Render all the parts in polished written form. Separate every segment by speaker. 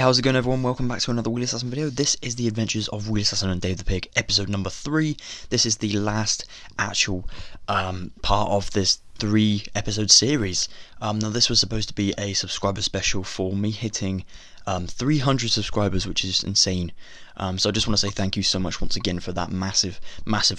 Speaker 1: How's it going, everyone? Welcome back to another Wheelassassin video. This is the adventures of Wheelassassin and Dave the Pig, episode number 3. This is the last actual part of this 3-episode series. Now this was supposed to be a subscriber special for me hitting 300 subscribers, which is insane. So I just want to say thank you so much once again for that massive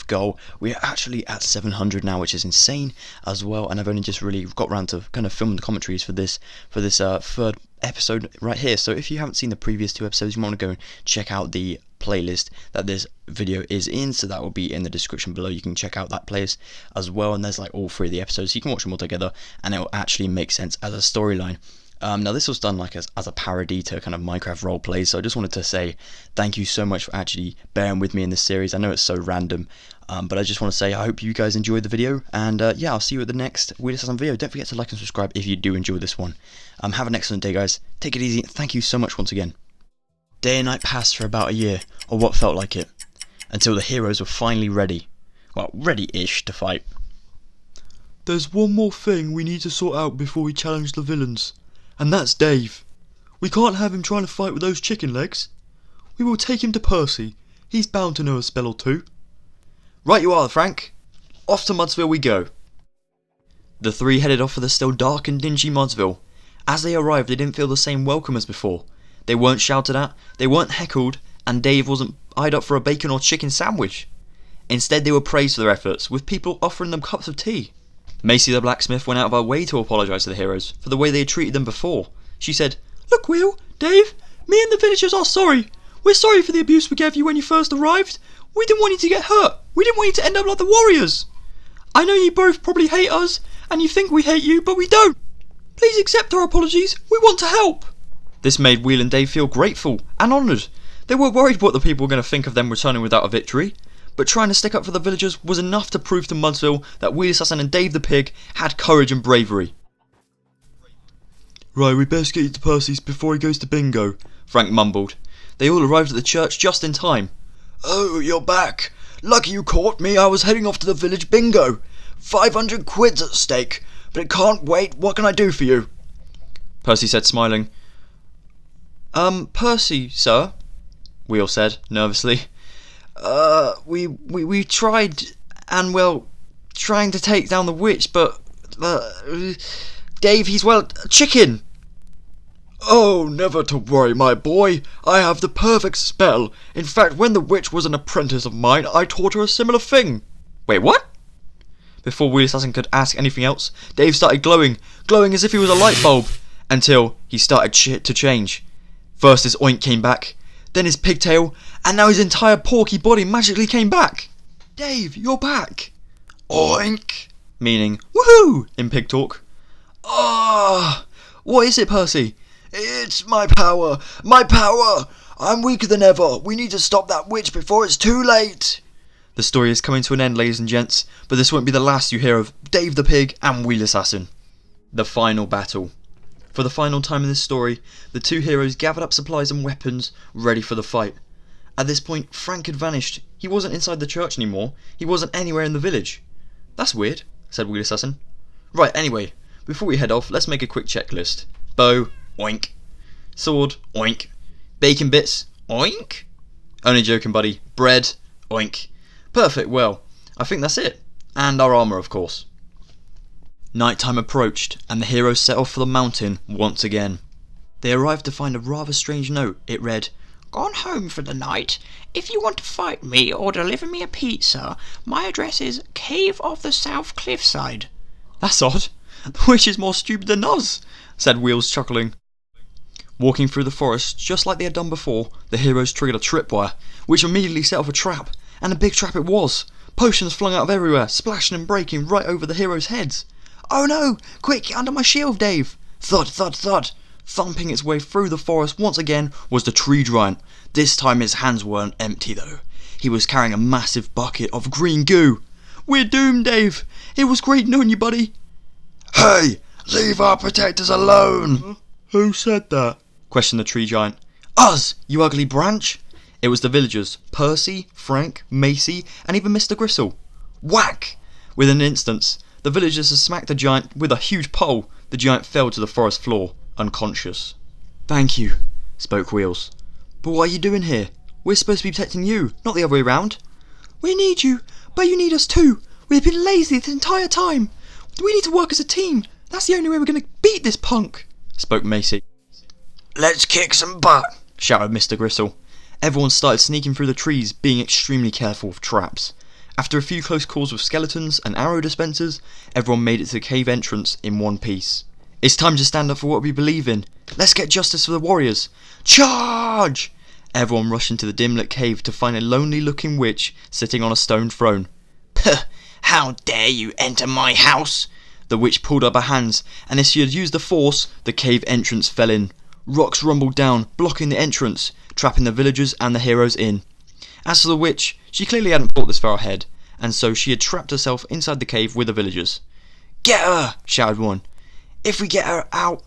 Speaker 1: goal. We are actually at 700 now, which is insane as well, and I've only just really got around to kind of filming the commentaries for this third episode right here. So if you haven't seen the previous 2 episodes, you want to go and check out the playlist that this video is in, so that will be in the description below. You can check out that playlist as well, and there's like all 3 of the episodes, so you can watch them all together and it will actually make sense as a storyline. Now this was done like as a parody to kind of Minecraft roleplay, so I just wanted to say thank you so much for actually bearing with me in this series. I know it's so random, but I just want to say I hope you guys enjoyed the video, and yeah, I'll see you at the next Wheelassassin video. Don't forget to like and subscribe if you do enjoy this one. Have an excellent day, guys. Take it easy. Thank you so much once again. Day and night passed for about a year, or what felt like it, until the heroes were finally ready. Well, ready-ish to fight.
Speaker 2: There's one more thing we need to sort out before we challenge the villains, and that's Dave. We can't have him trying to fight with those chicken legs. We will take him to Percy. He's bound to know a spell or 2.
Speaker 1: Right you are, Frank. Off to Mudsville we go. The 3 headed off for the still dark and dingy Mudsville. As they arrived, they didn't feel the same welcome as before. They weren't shouted at, they weren't heckled, and Dave wasn't eyed up for a bacon or chicken sandwich. Instead, they were praised for their efforts, with people offering them cups of tea. Macy the blacksmith went out of her way to apologise to the heroes for the way they had treated them before. She said,
Speaker 2: "Look, Wheel, Dave, me and the villagers are sorry. We're sorry for the abuse we gave you when you first arrived. We didn't want you to get hurt. We didn't want you to end up like the warriors. I know you both probably hate us, and you think we hate you, but we don't. Please accept our apologies. We want to help."
Speaker 1: This made Wheel and Dave feel grateful and honoured. They were worried what the people were going to think of them returning without a victory, but trying to stick up for the villagers was enough to prove to Mudsville that Wheelassassin and Dave the Pig had courage and bravery.
Speaker 2: "Right, we best get you to Percy's before he goes to bingo,"
Speaker 1: Frank mumbled. They all arrived at the church just in time.
Speaker 3: "Oh, you're back. Lucky you caught me. I was heading off to the village bingo. 500 quid's at stake, but it can't wait. What can I do for you?"
Speaker 1: Percy said, smiling. Percy, sir," Wheel said, nervously. We tried, and well, trying to take down the witch, but, Dave, he's, well, a chicken."
Speaker 3: "Oh, never to worry, my boy. I have the perfect spell. In fact, when the witch was an apprentice of mine, I taught her a similar thing."
Speaker 1: Wait, what? Before Wheelassassin could ask anything else, Dave started glowing as if he was a light bulb, until he started to change. First his oink came back, then his pigtail, and now his entire porky body magically came back.
Speaker 2: "Dave, you're back."
Speaker 3: "Oink,"
Speaker 1: meaning woohoo in pig talk.
Speaker 3: "Ah,
Speaker 1: What is it, Percy?"
Speaker 3: it's my power. My power. I'm weaker than ever. We need to stop that witch before it's too late."
Speaker 1: The story is coming to an end, ladies and gents, but this won't be the last you hear of Dave the Pig and Wheelassassin. The final battle. For the final time in this story, the 2 heroes gathered up supplies and weapons, ready for the fight. At this point, Frank had vanished. He wasn't inside the church anymore. He wasn't anywhere in the village. "That's weird," said Wheelassassin. "Right, anyway, before we head off, let's make a quick checklist. Bow, oink. Sword, oink. Bacon bits, oink. Only joking, buddy. Bread, oink. Perfect, well, I think that's it. And our armour, of course." Nighttime approached, and the heroes set off for the mountain once again. They arrived to find a rather strange note. It read,
Speaker 4: "Gone home for the night. If you want to fight me or deliver me a pizza, my address is Cave of the South Cliffside."
Speaker 1: "That's odd. The witch is more stupid than us," said Wheels, chuckling. Walking through the forest, just like they had done before, the heroes triggered a tripwire, which immediately set off a trap, and a big trap it was. Potions flung out of everywhere, splashing and breaking right over the heroes' heads. "Oh no! Quick, get under my shield, Dave!" Thud, thud, thud. Thumping its way through the forest once again was the tree giant. This time his hands weren't empty though. He was carrying a massive bucket of green goo.
Speaker 2: "We're doomed, Dave. It was great knowing you, buddy."
Speaker 3: "Hey, leave our protectors alone."
Speaker 2: "Who said that?"
Speaker 1: questioned the tree giant. "Us, you ugly branch." It was the villagers, Percy, Frank, Macy, and even Mr. Gristle. Whack! Within an instant, the villagers had smacked the giant with a huge pole. The giant fell to the forest floor, unconscious. "Thank you," spoke Wheels. "But what are you doing here? We're supposed to be protecting you, not the other way around."
Speaker 2: We need you, but you need us too. We've been lazy this entire time. We need to work as a team. That's the only way we're going to beat this punk,"
Speaker 1: spoke Macy.
Speaker 3: Let's kick some butt,
Speaker 1: shouted Mr. Gristle. Everyone started sneaking through the trees, being extremely careful with traps. After a few close calls with skeletons and arrow dispensers, everyone made it to the cave entrance in one piece. "It's time to stand up for what we believe in. Let's get justice for the warriors. Charge!" Everyone rushed into the dim-lit cave to find a lonely-looking witch sitting on a stone throne.
Speaker 4: "Puh! How dare you enter my house?"
Speaker 1: The witch pulled up her hands, and as she had used the force, the cave entrance fell in. Rocks rumbled down, blocking the entrance, trapping the villagers and the heroes in. As for the witch, she clearly hadn't thought this far ahead, and so she had trapped herself inside the cave with the villagers.
Speaker 3: Get her,
Speaker 1: shouted one.
Speaker 3: If we get her out,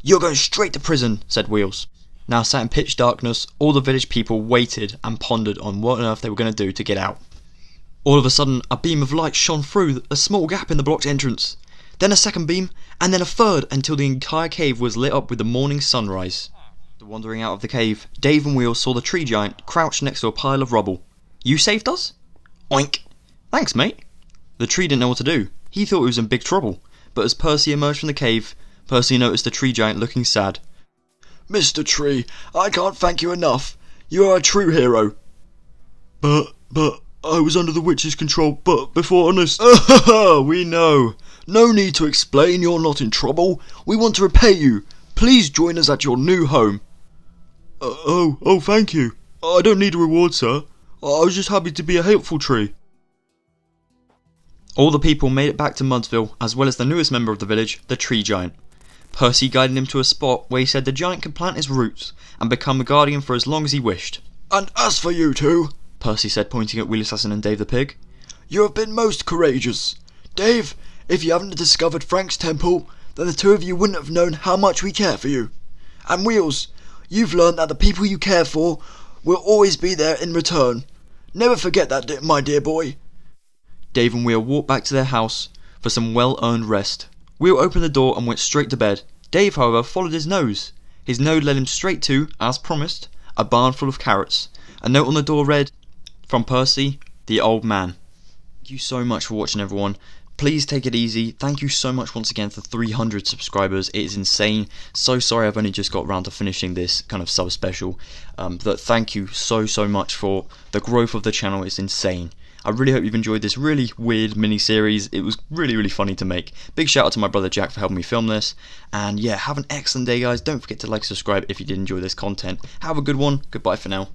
Speaker 1: "You're going straight to prison," said Wheels. Now sat in pitch darkness, all the village people waited and pondered on what on earth they were going to do to get out. All of a sudden, a beam of light shone through a small gap in the blocked entrance. Then a second beam, and then a third, until the entire cave was lit up with the morning sunrise. Wandering out of the cave, Dave and Wheels saw the tree giant crouched next to a pile of rubble. "You saved us?"
Speaker 3: Oink.
Speaker 1: "Thanks, mate." The tree didn't know what to do. He thought he was in big trouble. But as Percy emerged from the cave, Percy noticed the tree giant looking sad.
Speaker 3: Mr. Tree, I can't thank you enough. You are a true hero.
Speaker 2: But I was under the witch's control, but before honest.
Speaker 3: We know. No need to explain, you're not in trouble. We want to repay you. Please join us at your new home.
Speaker 2: Oh, thank you. I don't need a reward, sir. I was just happy to be a helpful tree.
Speaker 1: All the people made it back to Mudsville, as well as the newest member of the village, the tree giant. Percy guided him to a spot where he said the giant could plant his roots and become a guardian for as long as he wished.
Speaker 3: And as for you two,
Speaker 1: Percy said, pointing at Wheelassassin and Dave the pig,
Speaker 3: you have been most courageous. Dave, if you haven't discovered Frank's temple, then the two of you wouldn't have known how much we care for you. And Wheels, you've learned that the people you care for will always be there in return. Never forget that, my dear boy.
Speaker 1: Dave and Wheel walked back to their house for some well-earned rest. Wheel opened the door and went straight to bed. Dave, however, followed his nose. His nose led him straight to, as promised, a barn full of carrots. A note on the door read, "From Percy, the old man." Thank you so much for watching, everyone. Please take it easy. Thank you so much once again for 300 subscribers. It is insane. So sorry I've only just got around to finishing this kind of sub special. But thank you so much for the growth of the channel. It's insane. I really hope you've enjoyed this really weird mini-series. It was really funny to make. Big shout out to my brother Jack for helping me film this. And yeah, have an excellent day, guys. Don't forget to like, subscribe if you did enjoy this content. Have a good one. Goodbye for now.